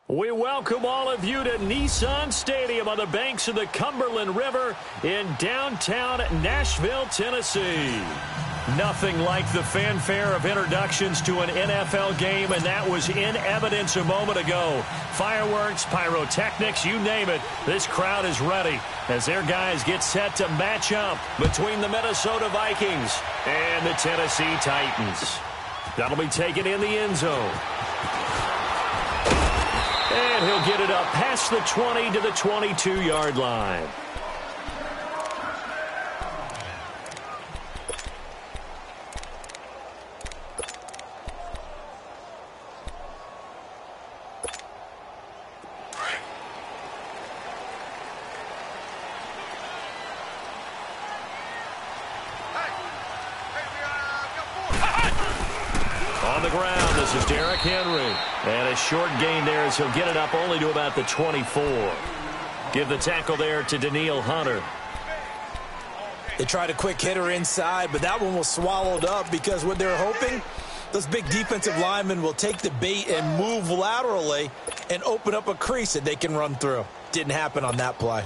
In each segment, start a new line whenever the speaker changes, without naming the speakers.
We welcome all of you to Nissan Stadium on the banks of the Cumberland River in downtown Nashville, Tennessee. Nothing like the fanfare of introductions to an NFL game, and that was in evidence a moment ago. Fireworks, pyrotechnics, you name it, this crowd is ready as their guys get set to match up between the Minnesota Vikings and the Tennessee Titans. That'll be taken in the end zone. And he'll get it up past the 20 to the 22-yard line. On the ground, this is Derrick Henry. And a short gain there as he'll get it up only to about the 24. Give the tackle there to Daniil Hunter.
They tried a quick hitter inside, but that one was swallowed up because what they're hoping, those big defensive linemen will take the bait and move laterally and open up a crease that they can run through. Didn't happen on that play.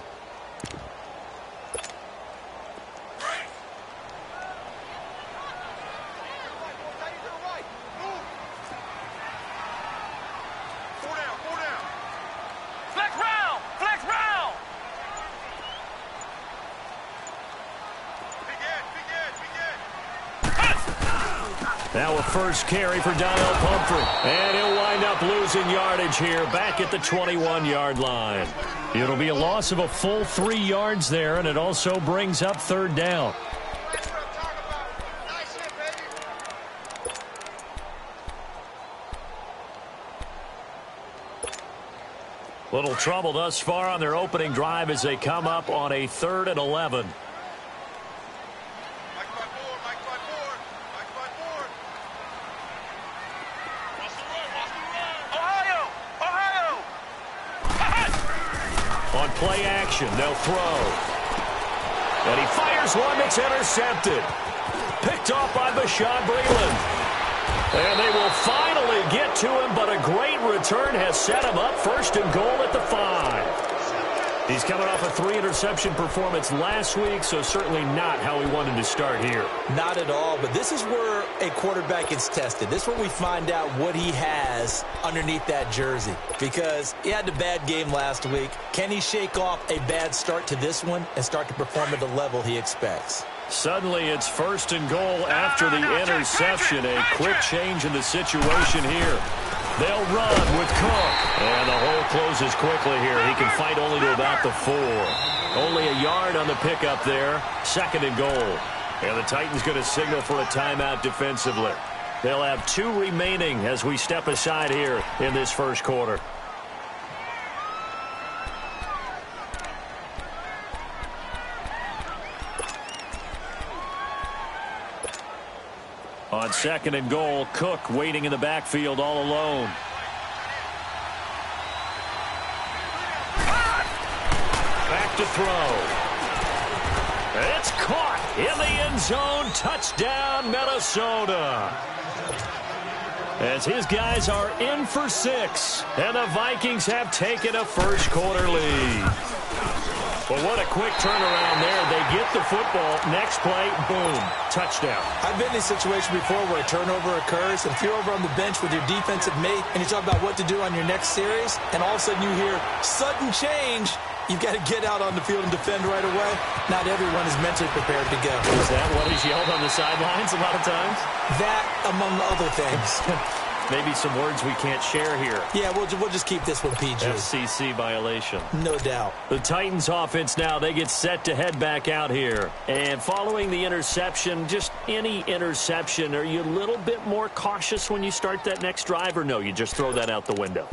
Now a first carry for Donnell Pumphrey. And he'll wind up losing yardage here back at the 21-yard line. It'll be a loss of a full 3 yards there, and it also brings up third down. Little trouble thus far on their opening drive as they come up on a 3rd and 11. On play action, they'll throw. And he fires one that's intercepted. Picked off by Bashaud Breeland. And they will finally get to him, but a great return has set him up first and goal at the 5. He's coming off a 3-interception performance last week, so certainly not how he wanted to start here.
Not at all, but this is where a quarterback gets tested. This is where we find out what he has underneath that jersey, because he had a bad game last week. Can he shake off a bad start to this one and start to perform at the level he expects?
Suddenly it's first and goal after the interception. A quick change in the situation here. They'll run with Cook. And the hole closes quickly here. He can fight only to about the 4. Only a yard on the pickup there. Second and goal. And the Titans going to signal for a timeout defensively. They'll have 2 remaining as we step aside here in this first quarter. On second and goal, Cook waiting in the backfield all alone. Back to throw. It's caught in the end zone. Touchdown, Minnesota. As his guys are in for 6, and the Vikings have taken a first quarter lead. Well, what a quick turnaround there. They get the football. Next play, boom, touchdown.
I've been in a situation before where a turnover occurs, and if you're over on the bench with your defensive mate and you talk about what to do on your next series, and all of a sudden you hear sudden change, you've got to get out on the field and defend right away. Not everyone is mentally prepared to go.
Is that what is yelled on the sidelines a lot of times?
That, among other things.
Maybe some words we can't share here.
Yeah, we'll just keep this one PG.
FCC violation.
No doubt.
The Titans offense now, they get set to head back out here. And following the interception, just any interception, are you a little bit more cautious when you start that next drive, or no, you just throw that out the window?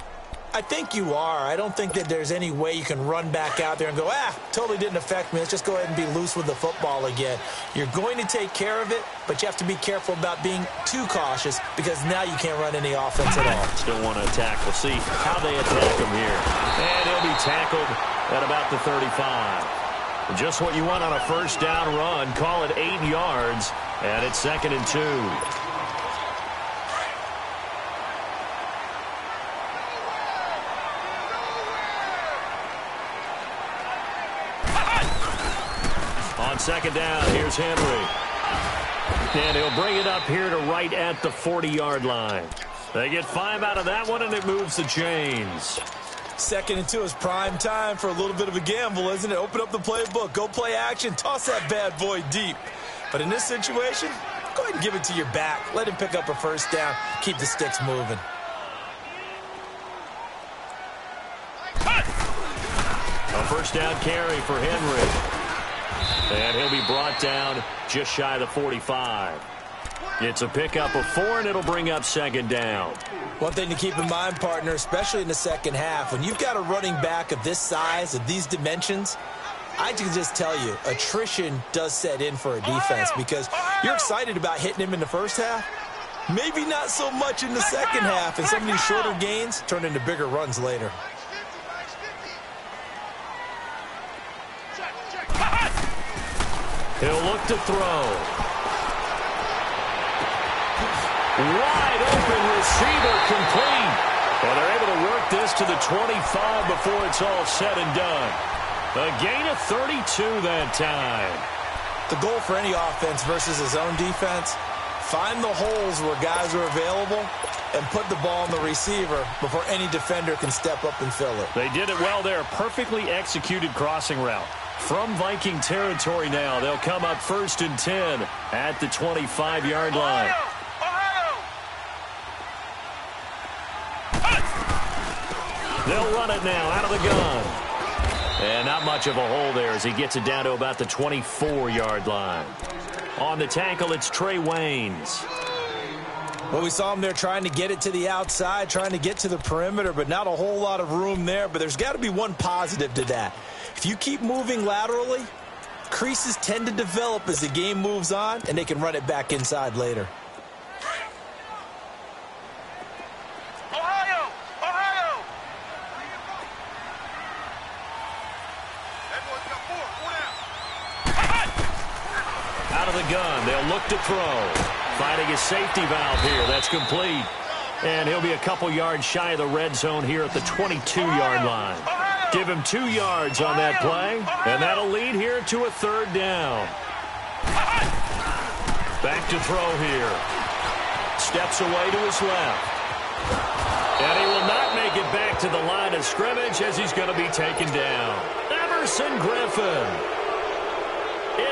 I think you are. I don't think that there's any way you can run back out there and go, totally didn't affect me. Let's just go ahead and be loose with the football again. You're going to take care of it, but you have to be careful about being too cautious because now you can't run any offense at all.
Still want to attack. We'll see how they attack him here. And he'll be tackled at about the 35. Just what you want on a first down run. Call it 8 yards, and it's 2nd and 2. On second down, here's Henry. And he'll bring it up here to right at the 40-yard line. They get 5 out of that one, and it moves the chains.
2nd and 2 is prime time for a little bit of a gamble, isn't it? Open up the playbook, go play action, toss that bad boy deep. But in this situation, go ahead and give it to your back. Let him pick up a first down. Keep the sticks moving.
A first down carry for Henry. And he'll be brought down just shy of the 45. It's a pickup of 4, and it'll bring up 2nd down.
One thing to keep in mind, partner, especially in the second half, when you've got a running back of this size, of these dimensions, I can just tell you, attrition does set in for a defense because you're excited about hitting him in the first half. Maybe not so much in the second half, and some of these shorter gains turn into bigger runs later.
He'll look to throw. Wide open receiver complete. And they're able to work this to the 25 before it's all said and done. A gain of 32 that time.
The goal for any offense versus his own defense, find the holes where guys are available and put the ball on the receiver before any defender can step up and fill it.
They did it well there. Perfectly executed crossing route. From Viking territory now, they'll come up 1st and 10 at the 25-yard line. They'll run it now out of the gun. And not much of a hole there as he gets it down to about the 24-yard line. On the tackle, it's Trey Waynes.
Well, we saw him there trying to get it to the outside, trying to get to the perimeter, but not a whole lot of room there. But there's got to be one positive to that. If you keep moving laterally, creases tend to develop as the game moves on, and they can run it back inside later.
the gun. They'll look to throw. Finding his safety valve here. That's complete. And he'll be a couple yards shy of the red zone here at the 22-yard line. Give him 2 yards on that play, and that'll lead here to a third down. Back to throw here. Steps away to his left. And he will not make it back to the line of scrimmage as he's going to be taken down. Emerson Griffin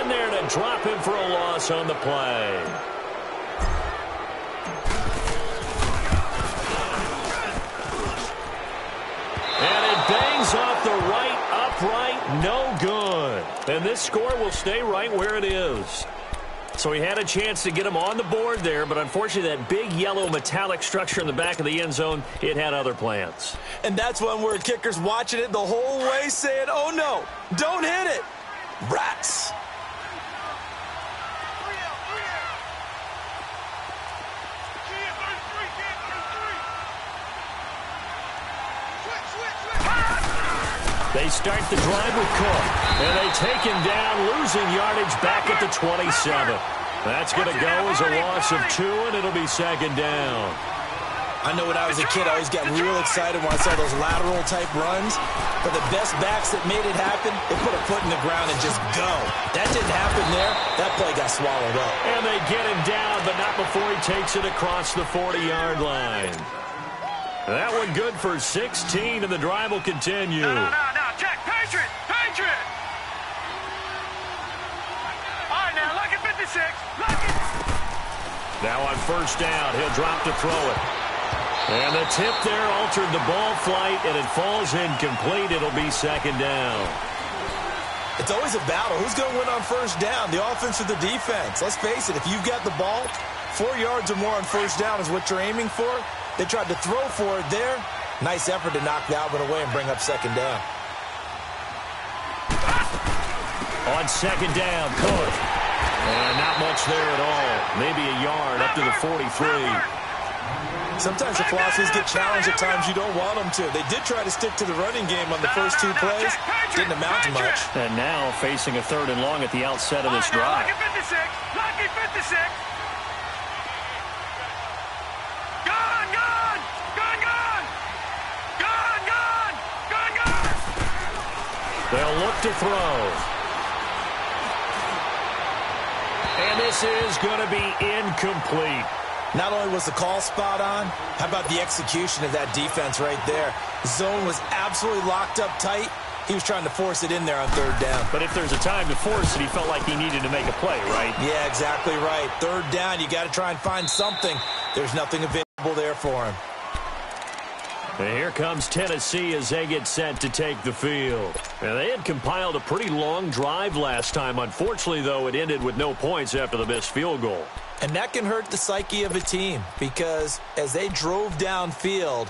in there to drop him for a loss on the play. And it bangs off the right upright, no good. And this score will stay right where it is. So he had a chance to get him on the board there, but unfortunately that big yellow metallic structure in the back of the end zone, it had other plans.
And that's when we're kickers watching it the whole way saying, oh no, don't hit it. Rats.
They start the drive with Cook, and they take him down, losing yardage back at the 27. That's going to go as a loss of 2, and it'll be second down.
I know when I was a kid, I always got real excited when I saw those lateral-type runs. But the best backs that made it happen, they put a foot in the ground and just go. That didn't happen there. That play got swallowed up.
And they get him down, but not before he takes it across the 40-yard line. That one good for 16, and the drive will continue.
No. Check. Patriot. All right, now, look at 56. Look it.
Now on first down, he'll drop to throw it. And the tip there altered the ball flight, and it falls incomplete. It'll be second down.
It's always a battle. Who's going to win on first down, the offense or the defense? Let's face it, if you've got the ball, 4 yards or more on first down is what you're aiming for. They tried to throw for it there. Nice effort to knock that one away and bring up second down.
On second down, Cook. And not much there at all. Maybe a yard up to the 43.
Sometimes the philosophies get challenged at times you don't want them to. They did try to stick to the running game on the first 2 plays. Didn't amount to much.
And now facing a 3rd and long at the outset of this drive.
Lucky 56. Lucky 56.
They'll look to throw. And this is going to be incomplete.
Not only was the call spot on, how about the execution of that defense right there? Zone was absolutely locked up tight. He was trying to force it in there on 3rd down.
But if there's a time to force it, he felt like he needed to make a play, right?
Yeah, exactly right. 3rd down, you got to try and find something. There's nothing available there for him.
And here comes Tennessee as they get set to take the field. And they had compiled a pretty long drive last time. Unfortunately, though, it ended with no points after the missed field goal.
And that can hurt the psyche of a team because as they drove downfield,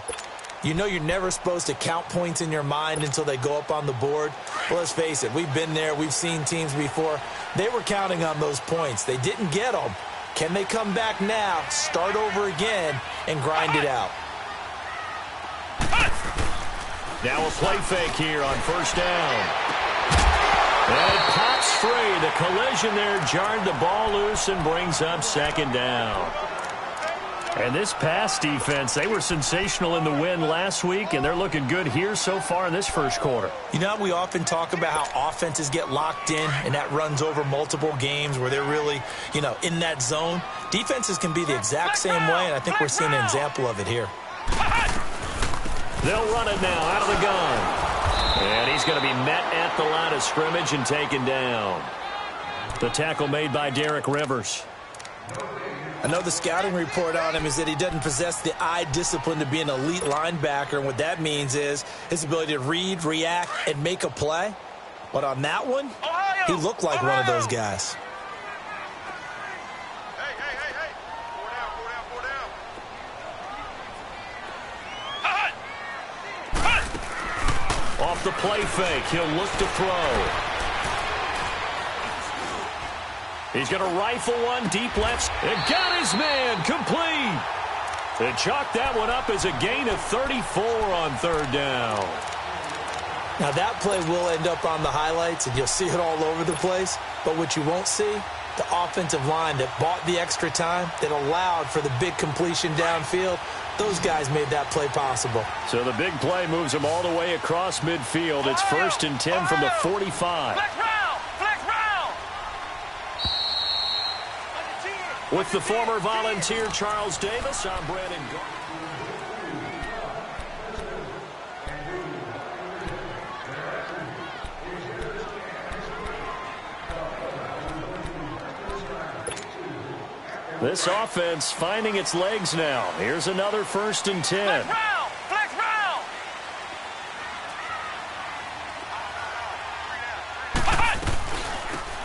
you know you're never supposed to count points in your mind until they go up on the board. Well, let's face it, we've been there. We've seen teams before. They were counting on those points. They didn't get them. Can they come back now, start over again, and grind it out?
Now a play fake here on first down. And it pops free. The collision there jarred the ball loose and brings up second down. And this pass defense, they were sensational in the win last week, and they're looking good here so far in this first quarter.
You know, we often talk about how offenses get locked in, and that runs over multiple games where they're really, in that zone. Defenses can be the exact same way, and I think we're seeing an example of it here.
They'll run it now out of the gun. And he's going to be met at the line of scrimmage and taken down. The tackle made by Derek Rivers.
I know the scouting report on him is that he doesn't possess the eye discipline to be an elite linebacker. And what that means is his ability to read, react, and make a play. But on that one, he looked like one of those guys.
Off the play fake, he'll look to throw. He's going to rifle one deep left. And got his man complete. And chalked that one up as a gain of 34 on third down.
Now that play will end up on the highlights, and you'll see it all over the place. But what you won't see The offensive line that bought the extra time, that allowed for the big completion downfield, those guys made that play possible.
So the big play moves them all the way across midfield. It's 1st and 10 from the 45.
Flex round! Flex round!
With the former Volunteer Charles Davis, I'm Brandon Garner. This offense finding its legs now. Here's another 1st and 10.
Flex round! Flex round!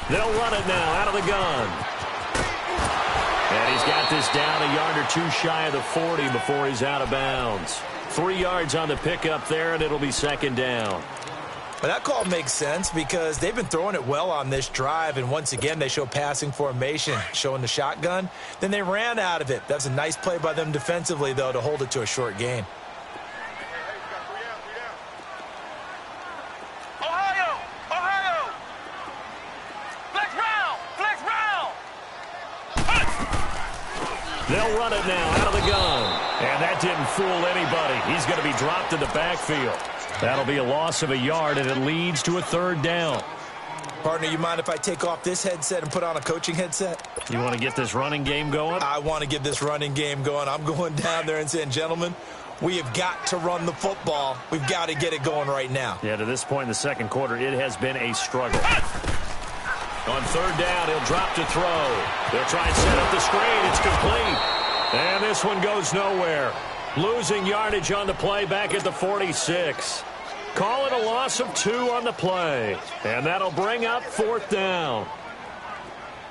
They'll run it now out of the gun. And he's got this down a yard or two shy of the 40 before he's out of bounds. 3 yards on the pickup there, and it'll be 2nd down.
But that call makes sense because they've been throwing it well on this drive, and once again they show passing formation, showing the shotgun. Then they ran out of it. That's a nice play by them defensively, though, to hold it to a short gain.
Ohio! Ohio! Flex round! Flex round!
They'll run it now out of the gun. And that didn't fool anybody. He's going to be dropped in the backfield. That'll be a loss of a yard, and it leads to a 3rd down.
Partner, you mind if I take off this headset and put on a coaching headset?
You want to get this running game going?
I want to get this running game going. I'm going down there and saying, gentlemen, we have got to run the football. We've got to get it going right now.
Yeah, to this point in the 2nd quarter, it has been a struggle. On 3rd down, he'll drop to throw. They'll try and set up the screen. It's complete. And this one goes nowhere. Losing yardage on the play back at the 46. Call it a loss of 2 on the play. And that'll bring up 4th down.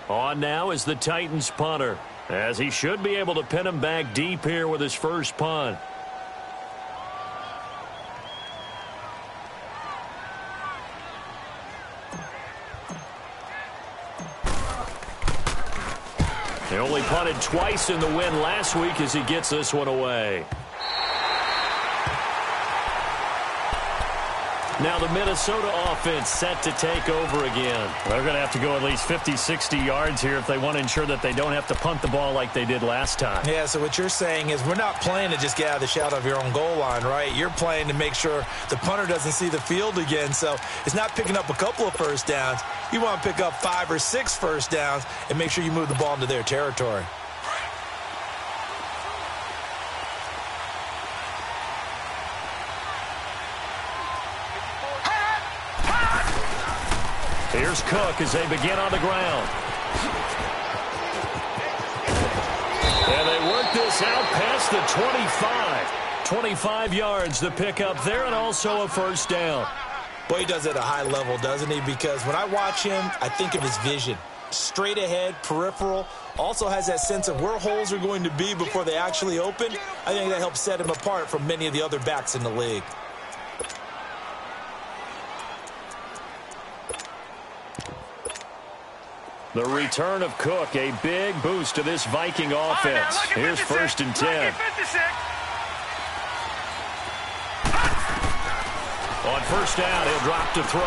On now is the Titans punter, as he should be able to pin him back deep here with his first punt. They only punted twice in the win last week as he gets this one away. Now the Minnesota offense set to take over again. They're going to have to go at least 50, 60 yards here if they want to ensure that they don't have to punt the ball like they did last time.
Yeah, so what you're saying is we're not playing to just get out of the shadow of your own goal line, right? You're playing to make sure the punter doesn't see the field again. So it's not picking up a couple of first downs. You want to pick up 5 or 6 first downs and make sure you move the ball into their territory.
Here's Cook as they begin on the ground. And they work this out past the 25. 25 yards the pickup there, and also a 1st down.
Boy, he does it at a high level, doesn't he? Because when I watch him, I think of his vision. Straight ahead, peripheral. Also has that sense of where holes are going to be before they actually open. I think that helps set him apart from many of the other backs in the league.
The return of Cook, a big boost to this Viking offense. Here's 1st and 10. On 1st down, he'll drop to throw.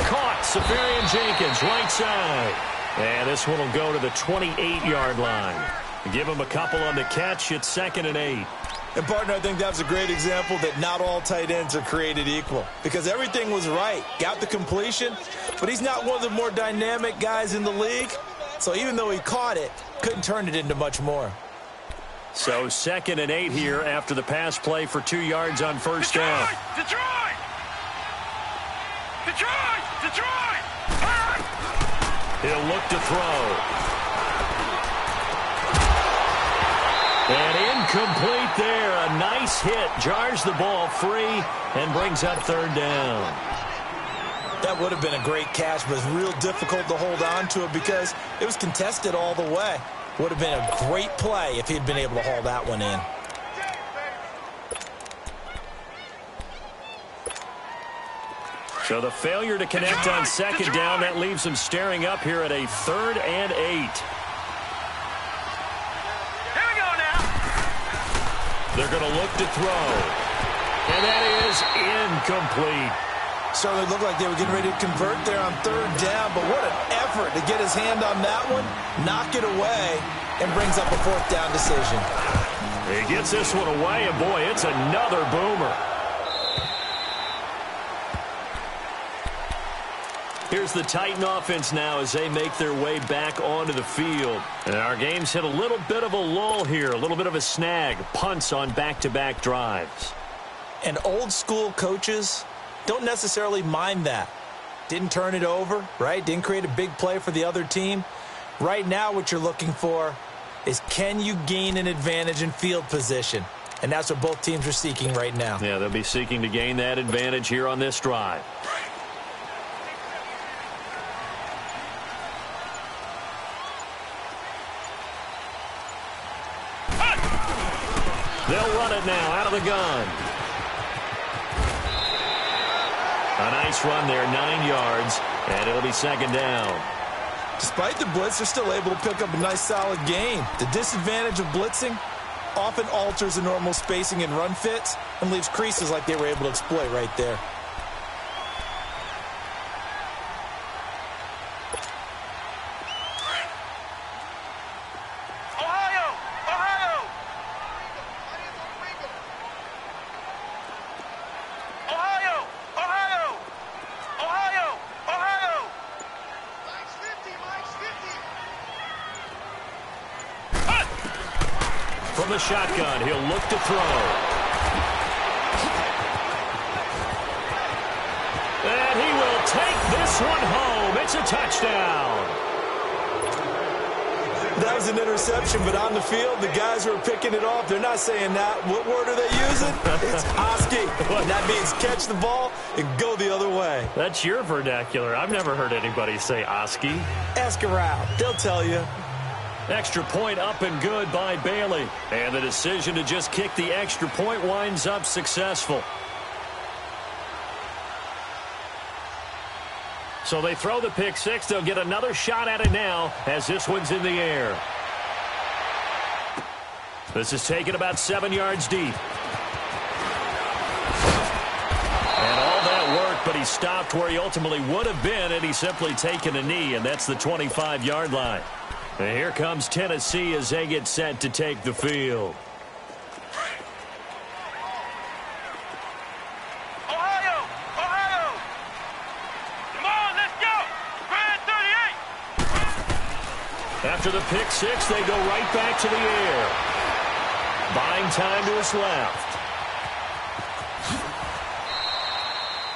Caught, Safarian Jenkins, right side. And this one will go to the 28-yard line. Give him a couple on the catch. It's 2nd and 8.
And, partner, I think that was a great example that not all tight ends are created equal. Because everything was right. Got the completion, but he's not one of the more dynamic guys in the league. So even though he caught it, couldn't turn it into much more.
So 2nd and 8 here after the pass play for 2 yards on 1st down.
Detroit! Detroit! Detroit!
He'll look to throw. And incomplete there. A nice hit. Jars the ball free and brings up 3rd down.
That would have been a great catch, but it's real difficult to hold on to it because it was contested all the way. Would have been a great play if he'd been able to haul that one in.
So the failure to connect on 2nd down, that leaves him staring up here at a 3rd and 8. They're going to look to throw. And that is incomplete.
Certainly looked like they were getting ready to convert there on third down, but what an effort to get his hand on that one, knock it away, and brings up a fourth down decision.
He gets this one away, and boy, it's another boomer. Here's the Titan offense now as they make their way back onto the field. And our game's hit a little bit of a lull here, a little bit of a snag, punts on back-to-back drives.
And old school coaches don't necessarily mind that. Didn't turn it over, right? Didn't create a big play for the other team. Right now what you're looking for is, can you gain an advantage in field position? And that's what both teams are seeking right now.
Yeah, they'll be seeking to gain that advantage here on this drive. They'll run it now out of the gun. A nice run there, 9 yards, and it'll be second down.
Despite the blitz, they're still able to pick up a nice solid gain. The disadvantage of blitzing often alters the normal spacing and run fits and leaves creases like they were able to exploit right there.
From the shotgun, he'll look to throw. And he will take this one home. It's a touchdown.
That was an interception, but on the field, the guys who are picking it off, they're not saying that. What word are they using? It's Oski. That means catch the ball and go the other way.
That's your vernacular. I've never heard anybody say Oski.
Ask around. They'll tell you.
Extra point up and good by Bailey. And the decision to just kick the extra point winds up successful. So they throw the pick six. They'll get another shot at it now as this one's in the air. This is taken about 7 yards deep. And all that work, but he stopped where he ultimately would have been, and he's simply taken a knee, and that's the 25-yard line. And here comes Tennessee as they get set to take the field.
Ohio! Ohio! Come on, let's go! Grand 38!
After the pick six, they go right back to the air. Buying time to his left.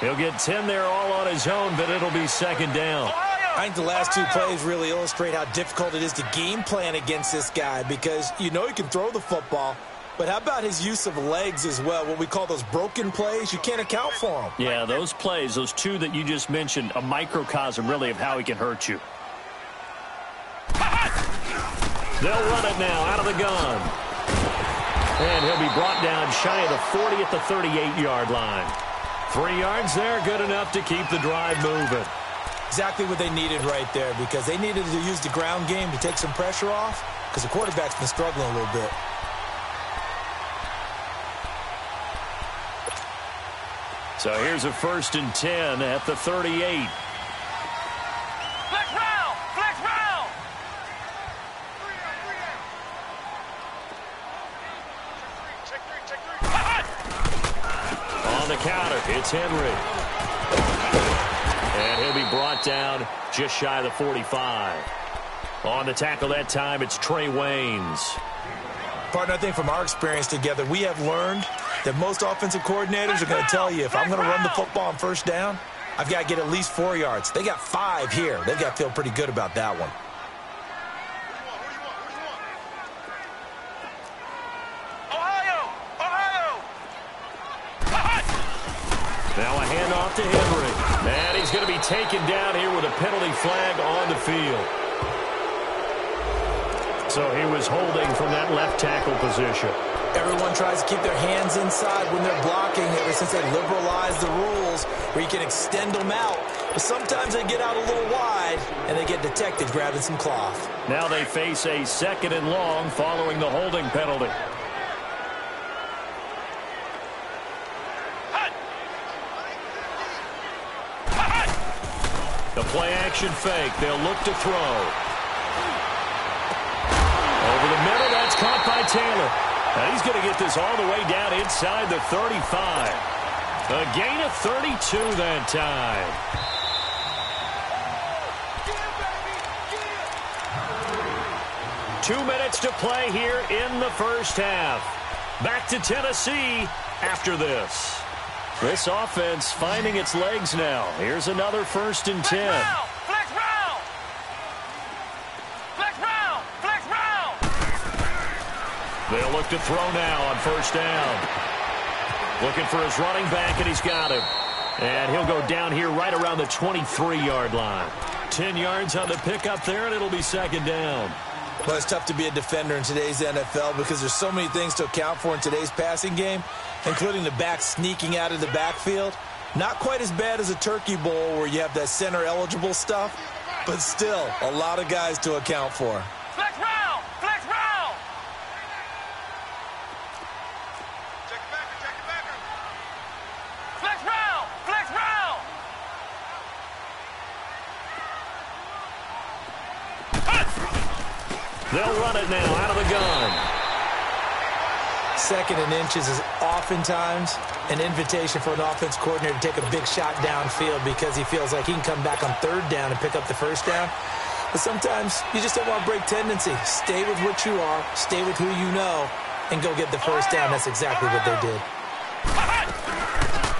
He'll get 10 there all on his own, but it'll be second down.
I think the last two plays really illustrate how difficult it is to game plan against this guy, because you know he can throw the football, but how about his use of legs as well? What we call those broken plays, you can't account for them.
Yeah, those plays, those two that you just mentioned, a microcosm really of how he can hurt you. They'll run it now out of the gun. And he'll be brought down shy of the 40 at the 38-yard line. 3 yards there, good enough to keep the drive moving.
Exactly what they needed right there, because they needed to use the ground game to take some pressure off, because the quarterback's been struggling a little bit.
So here's a 1st and 10 at the 38.
Flex round! Flex round! Check three.
On the counter, it's Henry. And he'll be brought down just shy of the 45. On the tackle that time, it's Trey Waynes.
Partner, I think from our experience together, we have learned that most offensive coordinators are going to tell you, if I'm going to run the football on first down, I've got to get at least 4 yards. They got 5 here. They've got to feel pretty good about that one.
Now a handoff to Henry. And he's going to be taken down here with a penalty flag on the field. So he was holding from that left tackle position.
Everyone tries to keep their hands inside when they're blocking ever since they liberalized the rules where you can extend them out. But sometimes they get out a little wide and they get detected grabbing some cloth.
Now they face a 2nd and long following the holding penalty. A play-action fake. They'll look to throw. Over the middle, that's caught by Taylor. And he's going to get this all the way down inside the 35. A gain of 32 that time. Yeah, 2 minutes to play here in the first half. Back to Tennessee after this. This offense finding its legs now. Here's another 1st and 10.
Flex round! Flex round! Flex round!
They'll look to throw now on 1st down. Looking for his running back, and he's got him. And he'll go down here right around the 23-yard line. 10 yards on the pickup there, and it'll be 2nd down.
Well, it's tough to be a defender in today's NFL because there's so many things to account for in today's passing game, including the back sneaking out of the backfield. Not quite as bad as a turkey bowl where you have that center-eligible stuff, but still a lot of guys to account for.
Flex round! Flex round! Check it back, check it back. Flex round! Flex round!
They'll run it now out of the gun.
2nd and inches is oftentimes an invitation for an offense coordinator to take a big shot downfield because he feels like he can come back on 3rd down and pick up the 1st down. But sometimes you just don't want to break tendency. Stay with what you are, stay with who you know, and go get the 1st down. That's exactly what they did.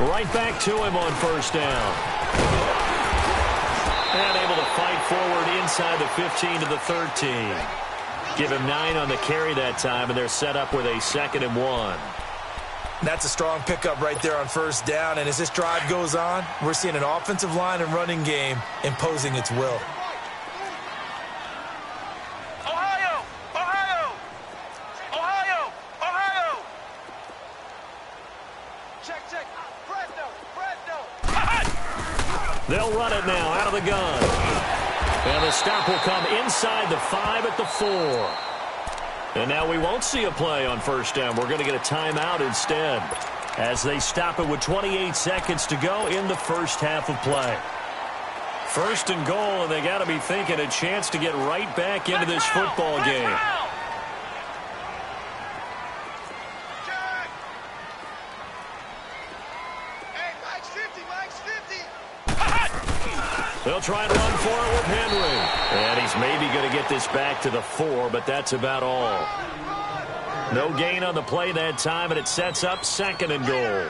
Right back to him on 1st down. And able to fight forward inside the 15 to the 13. Give him 9 on the carry that time, and they're set up with a 2nd and 1.
That's a strong pickup right there on 1st down, and as this drive goes on, we're seeing an offensive line and running game imposing its will.
Ohio! Ohio! Ohio! Ohio! Check, check. Presto!
They'll run it now out of the gun. And the stop will come inside the 5 at the 4. And now we won't see a play on 1st down. We're going to get a timeout instead as they stop it with 28 seconds to go in the first half of play. 1st and goal, and they got to be thinking a chance to get right back into this football game. They'll try and run for it with Henry. And he's maybe going to get this back to the 4, but that's about all. No gain on the play that time, and it sets up 2nd and goal.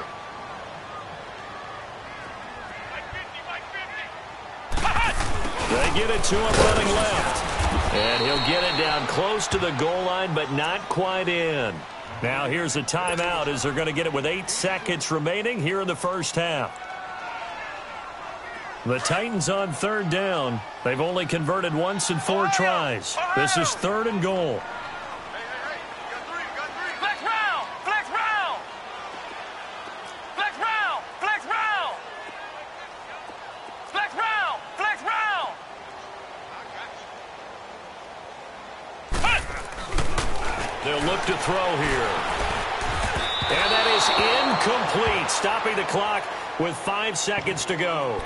They get it to him running left. And he'll get it down close to the goal line, but not quite in. Now here's a timeout as they're going to get it with 8 seconds remaining here in the first half. The Titans on 3rd down. They've only converted once in 4 tries. This is 3rd and goal.
Hey, you got 3. Flex round! Flex round! Flex round! Flex round! Flex round! Flex round!
They'll look to throw here. And that is incomplete, stopping the clock with 5 seconds to go.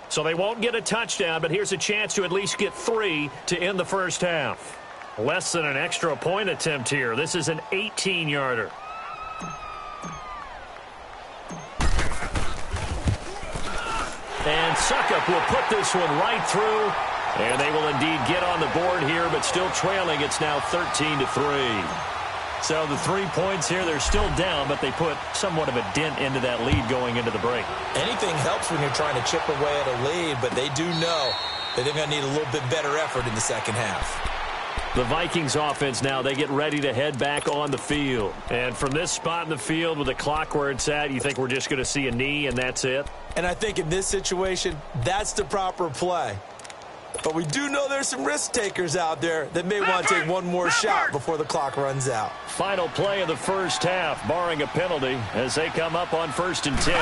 So they won't get a touchdown, but here's a chance to at least get 3 to end the first half. Less than an extra point attempt here. This is an 18-yarder. And Suckup will put this one right through. And they will indeed get on the board here, but still trailing. It's now 13-3. So the 3 points here, they're still down, but they put somewhat of a dent into that lead going into the break.
Anything helps when you're trying to chip away at a lead, but they do know that they're going to need a little bit better effort in the second half.
The Vikings offense now, they get ready to head back on the field. And from this spot in the field with the clock where it's at, you think we're just going to see a knee and that's it?
And I think in this situation, that's the proper play. But we do know there's some risk takers out there that may want to take one more shot before the clock runs out.
Final play of the first half, barring a penalty, as they come up on 1st and 10.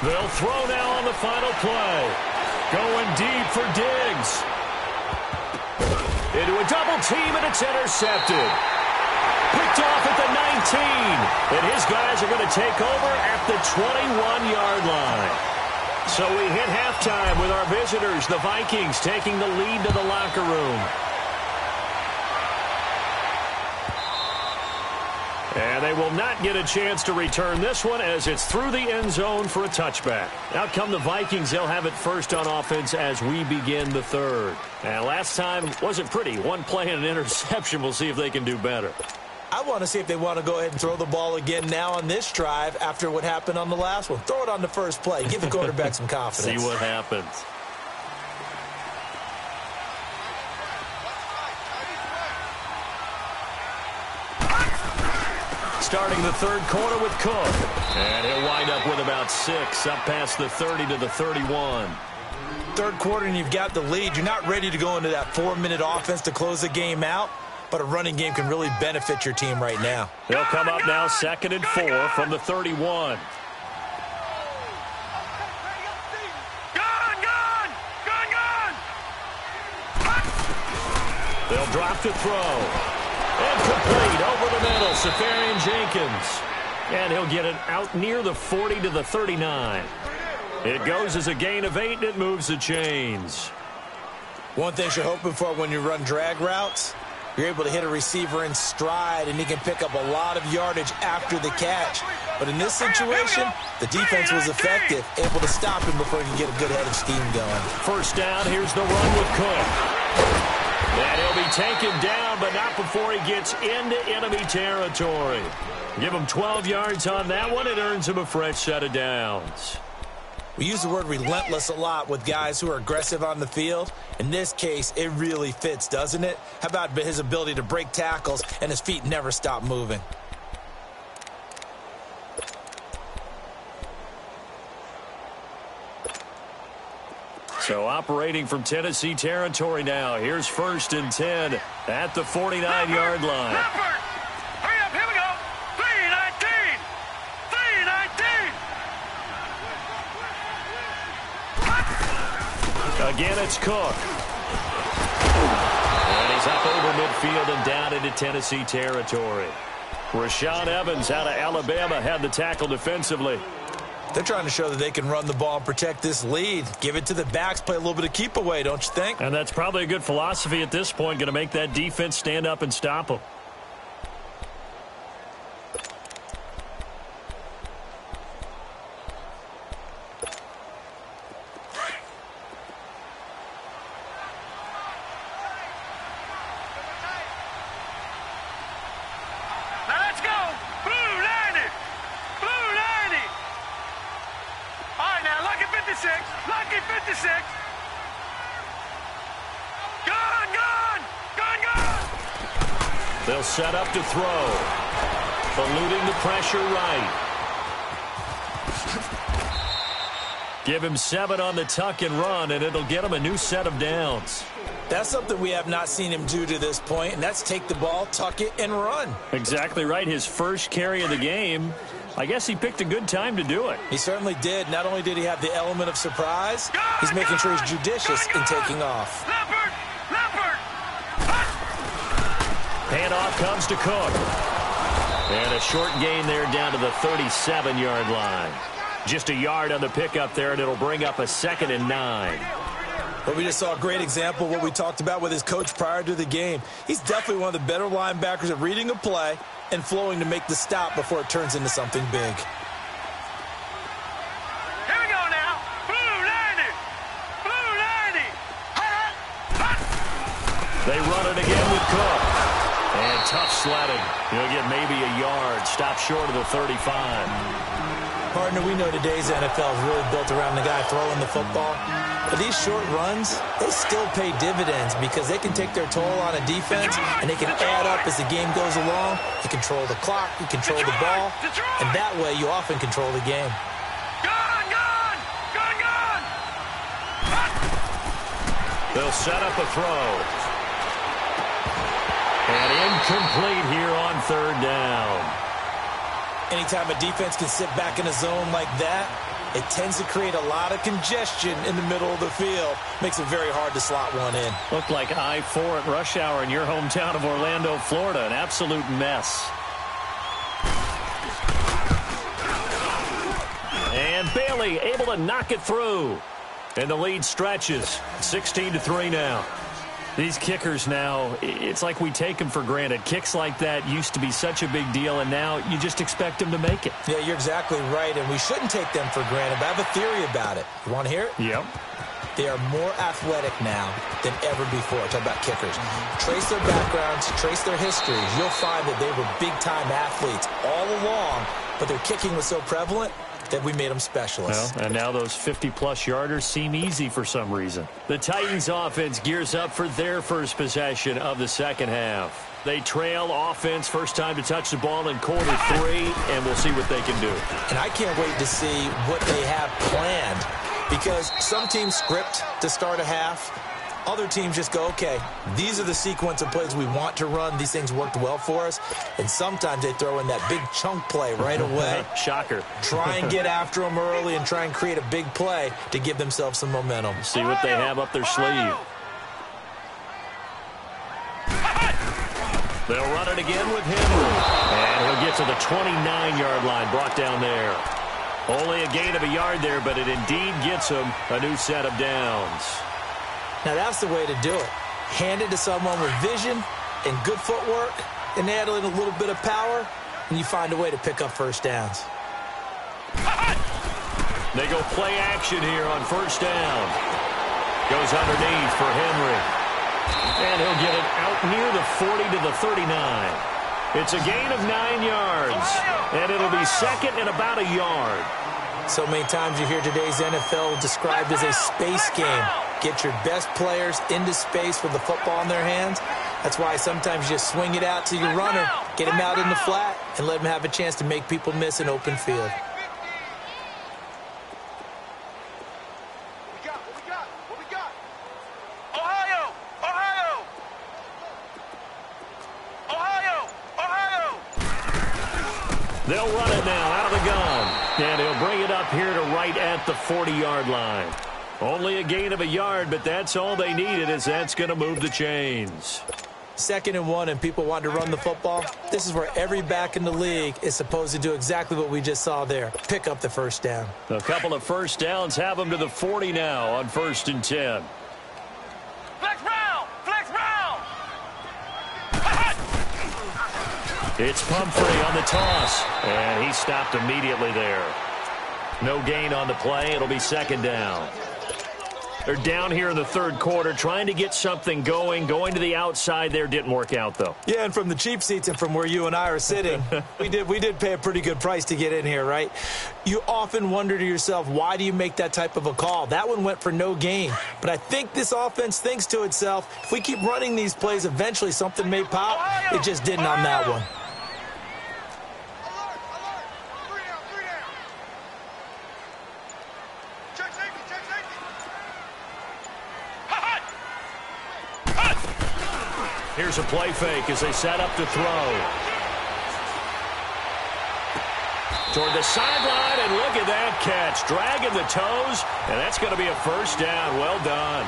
They'll throw now on the final play. Going deep for Diggs. Into a double team, and it's intercepted. Picked off at the 19. And his guys are going to take over at the 21-yard line. So we hit halftime with our visitors, the Vikings, taking the lead to the locker room. And they will not get a chance to return this one as it's through the end zone for a touchback. Out come the Vikings. They'll have it first on offense as we begin the third. And last time wasn't pretty. One play and an interception. We'll see if they can do better.
I want to see if they want to go ahead and throw the ball again now on this drive after what happened on the last one. Throw it on the first play. Give the quarterback some confidence.
See what happens. Starting the third quarter with Cook. And he'll wind up with about 6, up past the 30 to the 31.
Third quarter and you've got the lead. You're not ready to go into that 4-minute offense to close the game out. But a running game can really benefit your team right now.
They'll come up now 2nd and 4 from the 31. They'll drop to throw. And complete over the middle, Safarian Jenkins. And he'll get it out near the 40 to the 39. It goes as a gain of 8, and it moves the chains.
One thing you're hoping for when you run drag routes, you're able to hit a receiver in stride, and he can pick up a lot of yardage after the catch. But in this situation, the defense was effective, able to stop him before he could get a good head of steam going.
First down, here's the run with Cook. And he'll be taken down, but not before he gets into enemy territory. Give him 12 yards on that one. It earns him a fresh set of downs.
We use the word relentless a lot with guys who are aggressive on the field. In this case, it really fits, doesn't it? How about his ability to break tackles and his feet never stop moving?
So operating from Tennessee territory now. Here's 1st and 10 at the 49-yard line.
Hurry up, here we go. 3-19. 3-19.
Again, it's Cook. And he's up over midfield and down into Tennessee territory. Rashaan Evans out of Alabama had the tackle defensively.
They're trying to show that they can run the ball and protect this lead. Give it to the backs, play a little bit of keep away, don't you think?
And that's probably a good philosophy at this point, going to make that defense stand up and stop them.
Lucky 56. Gone.
They'll set up to throw. Eluding the pressure right. Give him 7 on the tuck and run, and it'll get him a new set of downs.
That's something we have not seen him do to this point, and that's take the ball, tuck it, and run.
Exactly right. His first carry of the game. I guess he picked a good time to do it.
He certainly did. Not only did he have the element of surprise, he's making sure he's judicious in taking off.
Handoff comes to Cook. And a short gain there down to the 37-yard line. Just a yard on the pickup there, and it'll bring up a 2nd and 9.
But we just saw a great example of what we talked about with his coach prior to the game. He's definitely one of the better linebackers at reading a play and flowing to make the stop before it turns into something big.
Here we go now. Blue 90.
They run it again with Cook. And tough sledding. He'll get maybe a yard. Stop short of the 35.
Partner, we know today's NFL is really built around the guy throwing the football. But these short runs, they still pay dividends because they can take their toll on a defense and they can add up as the game goes along. You control the clock, you control the ball, and that way you often control the game.
They'll set up a throw. And incomplete here on third down.
Anytime a defense can sit back in a zone like that, it tends to create a lot of congestion in the middle of the field. Makes it very hard to slot one in.
Looked like I-4 at rush hour in your hometown of Orlando, Florida. An absolute mess. And Bailey able to knock it through. And the lead stretches. 16-3 now. These kickers now, it's like we take them for granted. Kicks like that used to be such a big deal, and now you just expect them to make it.
Yeah, you're exactly right, and we shouldn't take them for granted, but I have a theory about it. You want to hear it?
Yep.
They are more athletic now than ever before. Talk about kickers. Trace their backgrounds, trace their histories. You'll find that they were big-time athletes all along, but their kicking was so prevalent that we made them specialists.
Well, and now those 50-plus yarders seem easy for some reason. The Titans offense gears up for their first possession of the second half. They trail offense, first time to touch the ball in quarter 3, and we'll see what they can do.
And I can't wait to see what they have planned, because some teams script to start a half. Other teams just go, okay, these are the sequence of plays we want to run. These things worked well for us. And sometimes they throw in that big chunk play right away.
Shocker.
Try and get after them early and try and create a big play to give themselves some momentum.
See what they have up their sleeve. They'll run it again with Henry. And he'll get to the 29-yard line, brought down there. Only a gain of a yard there, but it indeed gets him a new set of downs.
Now, that's the way to do it. Hand it to someone with vision and good footwork, and add in a little bit of power, and you find a way to pick up first downs.
They go play action here on first down. Goes underneath for Henry. And he'll get it out near the 40 to the 39. It's a gain of 9 yards, and it'll be second and about a yard.
So many times you hear today's NFL described as a space game. Get your best players into space with the football in their hands. That's why sometimes you just swing it out to your runner, get him out in the flat, and let him have a chance to make people miss an open field.
What we got? Ohio!
They'll run it now out of the gun. And he'll bring it up here to right at the 40-yard line. Only a gain of a yard, but that's all they needed, as that's going to move the chains.
2nd and 1, and people want to run the football. This is where every back in the league is supposed to do exactly what we just saw there. Pick up the first down.
A couple of first downs have them to the 40 now on 1st and 10.
Flex round! Flex round!
It's Pumphrey on the toss, and he stopped immediately there. No gain on the play. It'll be 2nd down. They're down here in the 3rd quarter, trying to get something going. Going to the outside there didn't work out, though.
Yeah, and from the cheap seats and from where you and I are sitting, we did pay a pretty good price to get in here, right? You often wonder to yourself, why do you make that type of a call? That one went for no gain. But I think this offense thinks to itself, if we keep running these plays, eventually something may pop. It just didn't on that one.
Here's a play fake as they set up to throw. Toward the sideline, and look at that catch. Dragging the toes, and that's going to be a first down. Well done.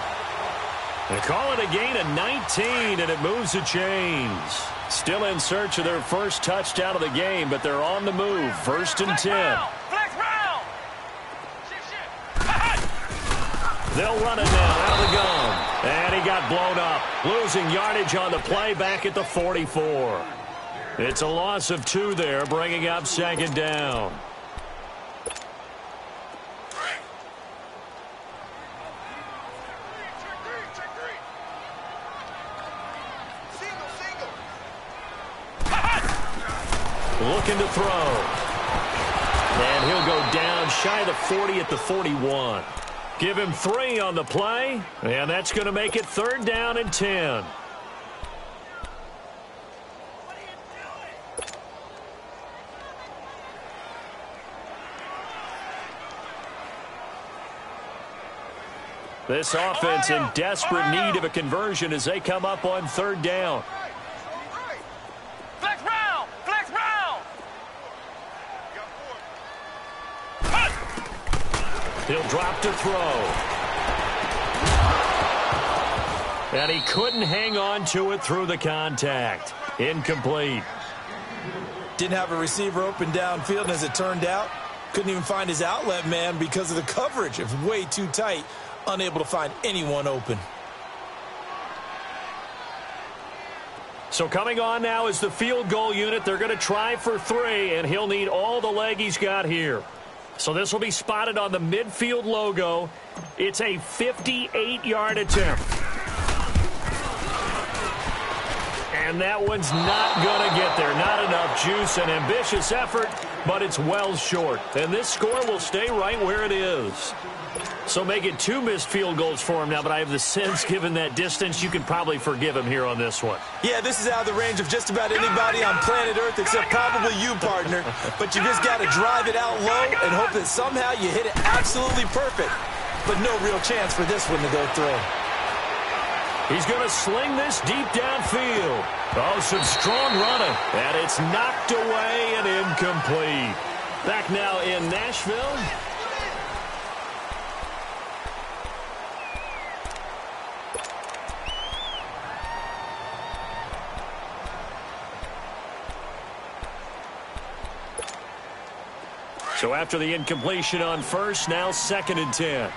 They call it a gain of 19, and it moves the chains. Still in search of their first touchdown of the game, but they're on the move. 1st and 10.
Flex round!
They'll run it now out of the gun. And he got blown up. Losing yardage on the play back at the 44. It's a loss of 2 there, bringing up 2nd down. Looking to throw. And he'll go down shy of the 40 at the 41. Give him 3 on the play, and that's going to make it 3rd down and 10. This offense in desperate need of a conversion as they come up on third down.
Flex round! Flex round!
He'll drop to throw. And he couldn't hang on to it through the contact. Incomplete.
Didn't have a receiver open downfield, and as it turned out, couldn't even find his outlet man because of the coverage. It was way too tight, unable to find anyone open.
So coming on now is the field goal unit. They're going to try for 3, and he'll need all the leg he's got here. So this will be spotted on the midfield logo. It's a 58-yard attempt. And that one's not going to get there. Not enough juice. An ambitious effort, but it's well short. And this score will stay right where it is. So make it 2 missed field goals for him now, but I have the sense, given that distance, you can probably forgive him here on this one.
Yeah, this is out of the range of just about anybody on planet Earth except probably you, partner. But you just got to drive it out low and hope that somehow you hit it absolutely perfect. But no real chance for this one to go through.
He's going to sling this deep downfield. Oh, some strong running. And it's knocked away and incomplete. Back now in Nashville. So after the incompletion on first, now 2nd and 10.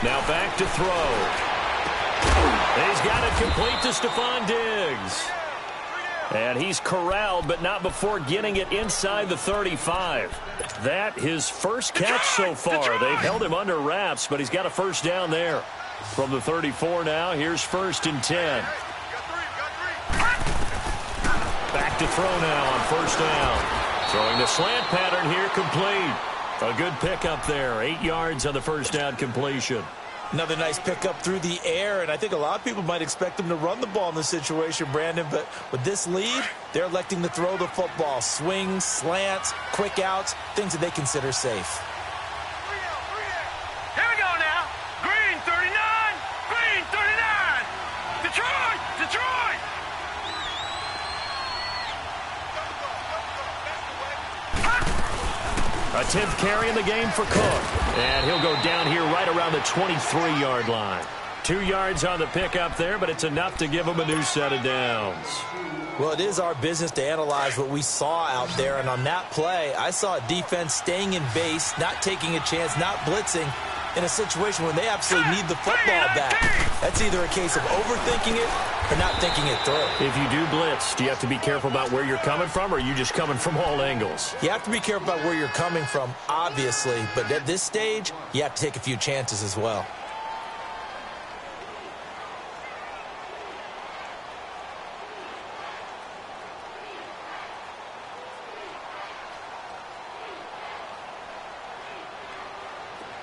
Now back to throw. He's got it complete to Stephon Diggs. And he's corralled, but not before getting it inside the 35. That his first catch so far. They've held him under wraps, but he's got a first down there. From the 34 now, here's 1st and 10. Back to throw now on first down. Throwing the slant pattern here, complete. A good pickup there. 8 yards on the first down completion.
Another nice pickup through the air, and I think a lot of people might expect them to run the ball in this situation, Brandon, but with this lead, they're electing to throw the football. Swings, slants, quick outs, things that they consider safe.
Here we go now. Green 39. Green 39. Detroit. Detroit.
A 10th carry in the game for Cook. And he'll go down here right around the 23-yard line. 2 yards on the pickup there, but it's enough to give him a new set of downs.
Well, it is our business to analyze what we saw out there, and on that play, I saw a defense staying in base, not taking a chance, not blitzing, in a situation where they absolutely need the football back. That's either a case of overthinking it or not thinking it through.
If you do blitz, do you have to be careful about where you're coming from, or are you just coming from all angles?
You have to be careful about where you're coming from, obviously, but at this stage, you have to take a few chances as well.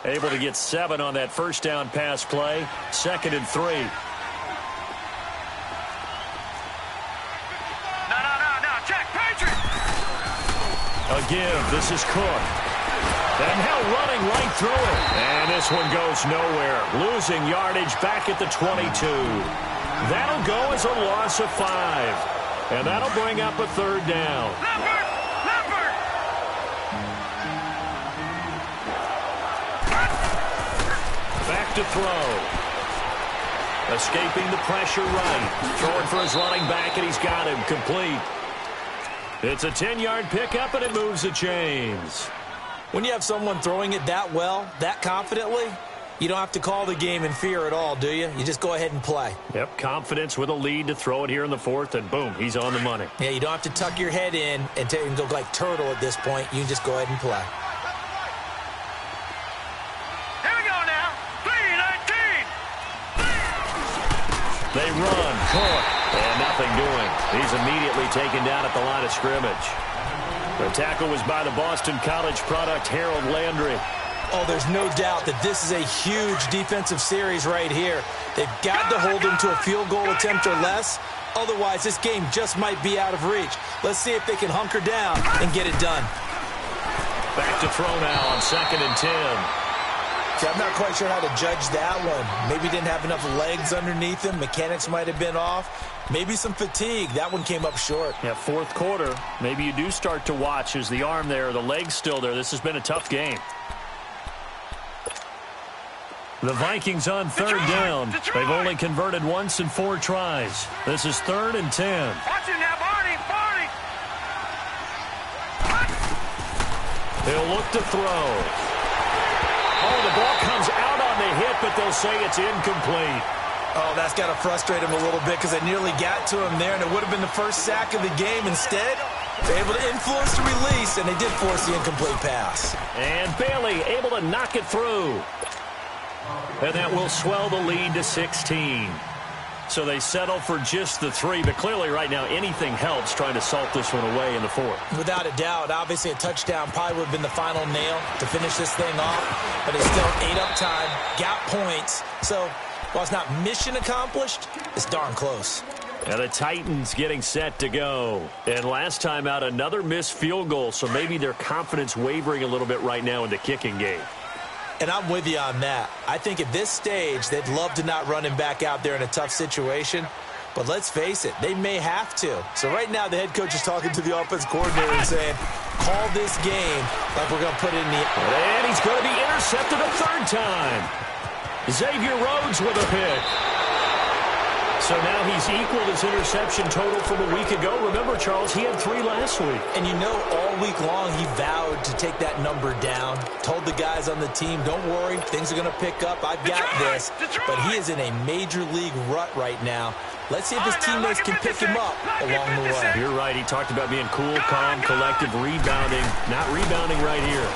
Able to get 7 on that first down pass play. 2nd and 3.
No. Check. Patriot.
A give. This is Cook. And now running right through it. And this one goes nowhere. Losing yardage back at the 22. That'll go as a loss of 5. And that'll bring up a 3rd down.
Leopard.
Back to throw. Escaping the pressure right. Throwing for his running back, and he's got him complete. It's a 10-yard pickup, and it moves the chains.
When you have someone throwing it that well, that confidently, you don't have to call the game in fear at all, do you? You just go ahead and play.
Yep, confidence with a lead to throw it here in the 4th, and boom, he's on the money.
Yeah, you don't have to tuck your head in and go like turtle at this point. You can just go ahead and play.
They run, Cook, and nothing doing. He's immediately taken down at the line of scrimmage. The tackle was by the Boston College product, Harold Landry.
Oh, there's no doubt that this is a huge defensive series right here. They've got to hold him to a field goal attempt or less. Otherwise, this game just might be out of reach. Let's see if they can hunker down and get it done.
Back to throw now on 2nd and 10.
See, I'm not quite sure how to judge that one. Maybe didn't have enough legs underneath him. Mechanics might have been off. Maybe some fatigue. That one came up short.
Yeah, 4th quarter. Maybe you do start to watch. Is the arm there, the leg's still there? This has been a tough game. The Vikings on 3rd down. They've only converted once in 4 tries. This is 3rd and 10.
Watch it now, Barney.
He'll look to throw. Oh, the ball comes out on the hit, but they'll say it's incomplete.
Oh, that's got to frustrate him a little bit because they nearly got to him there, and it would have been the first sack of the game. Instead, they're able to influence the release, and they did force the incomplete pass.
And Bailey able to knock it through. And that will swell the lead to 16. So they settle for just the 3, but clearly right now anything helps trying to salt this one away in the 4th.
Without a doubt, obviously a touchdown probably would have been the final nail to finish this thing off, but it's still ate up time, got points, so while it's not mission accomplished, it's darn close.
And the Titans getting set to go. And last time out, another missed field goal, so maybe their confidence wavering a little bit right now in the kicking game.
And I'm with you on that. I think at this stage, they'd love to not run him back out there in a tough situation. But let's face it, they may have to. So right now, the head coach is talking to the offense coordinator and saying, call this game like we're going to put it in the...
And he's going to be intercepted a 3rd time. Xavier Rhodes with a pick. So now he's equaled his interception total from a week ago. Remember, Charles, he had 3 last week.
And you know, all week long, he vowed to take that number down. Told the guys on the team, don't worry, things are going to pick up. I've got this. But he is in a major league rut right now. Let's see if his teammates can pick him up along the way.
You're right. He talked about being cool, calm, collective, rebounding. Not rebounding right here.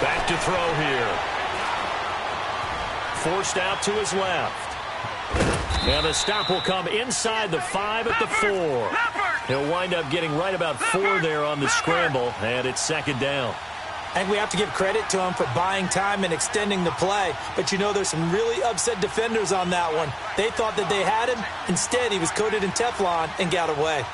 Back to throw here. Forced out to his left. And the stop will come inside the 5 at the 4. He'll wind up getting right about 4 there on the scramble, and it's 2nd down.
I think we have to give credit to him for buying time and extending the play. But you know, there's some really upset defenders on that one. They thought that they had him. Instead, he was coated in Teflon and got away.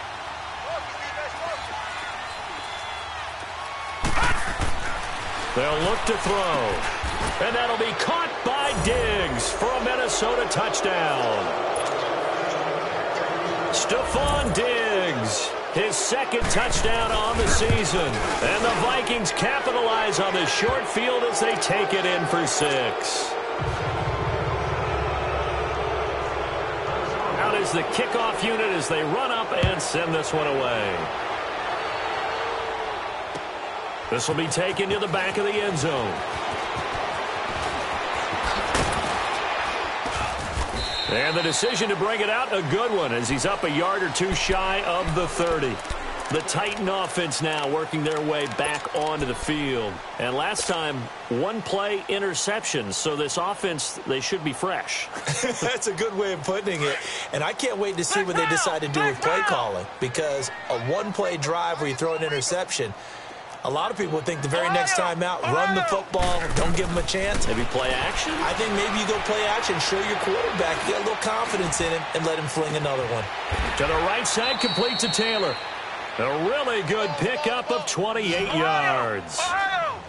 They'll look to throw. And that'll be caught by Diggs for a Minnesota touchdown. Stephon Diggs, his 2nd touchdown on the season. And the Vikings capitalize on the short field as they take it in for 6. Out is the kickoff unit as they run up and send this one away. This will be taken to the back of the end zone. And the decision to bring it out, a good one, as he's up a yard or 2 shy of the 30. The Titan offense now working their way back onto the field. And last time, 1 play interception. So this offense, they should be fresh.
That's a good way of putting it. And I can't wait to see what they decide to do with play calling. Because a 1-play drive where you throw an interception, a lot of people would think the very next time out, run the football, don't give them a chance.
Maybe play action?
I think maybe you go play action, show your quarterback, get a little confidence in him, and let him fling another one.
To the right side, complete to Taylor. A really good pickup of 28 yards.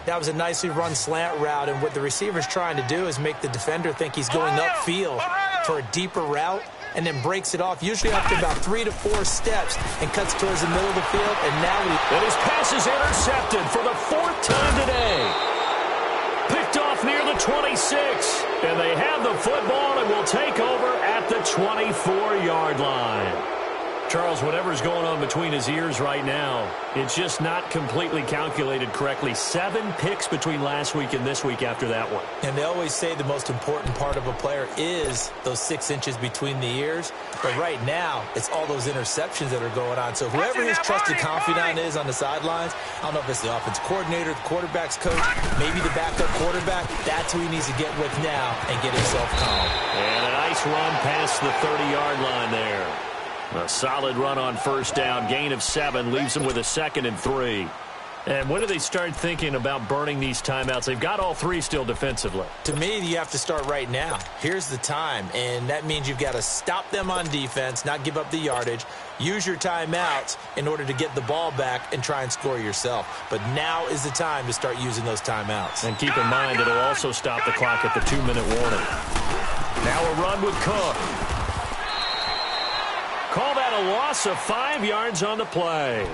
That was a nicely run slant route, and what the receiver's trying to do is make the defender think he's going upfield for a deeper route, and then breaks it off, usually after about 3 to 4 steps, and cuts towards the middle of the field, and now
and his pass is intercepted for the 4th time today. Picked off near the 26, and they have the football and will take over at the 24-yard line. Charles, whatever's going on between his ears right now, it's just not completely calculated correctly. 7 picks between last week and this week after that one.
And they always say the most important part of a player is those 6 inches between the ears. But right now, it's all those interceptions that are going on. So whoever his trusted confidant is on the sidelines, I don't know if it's the offense coordinator, the quarterback's coach, maybe the backup quarterback, that's who he needs to get with now and get himself calm.
And a nice run past the 30-yard line there. A solid run on 1st down. Gain of 7 leaves him with a 2nd and 3. And when do they start thinking about burning these timeouts? They've got all three still defensively.
To me, you have to start right now. Here's the time, and that means you've got to stop them on defense, not give up the yardage, use your timeouts in order to get the ball back and try and score yourself. But now is the time to start using those timeouts.
And keep in mind, it'll also stop the clock at the 2-minute warning. Now a run with Cook. Call that a loss of 5 yards on the play.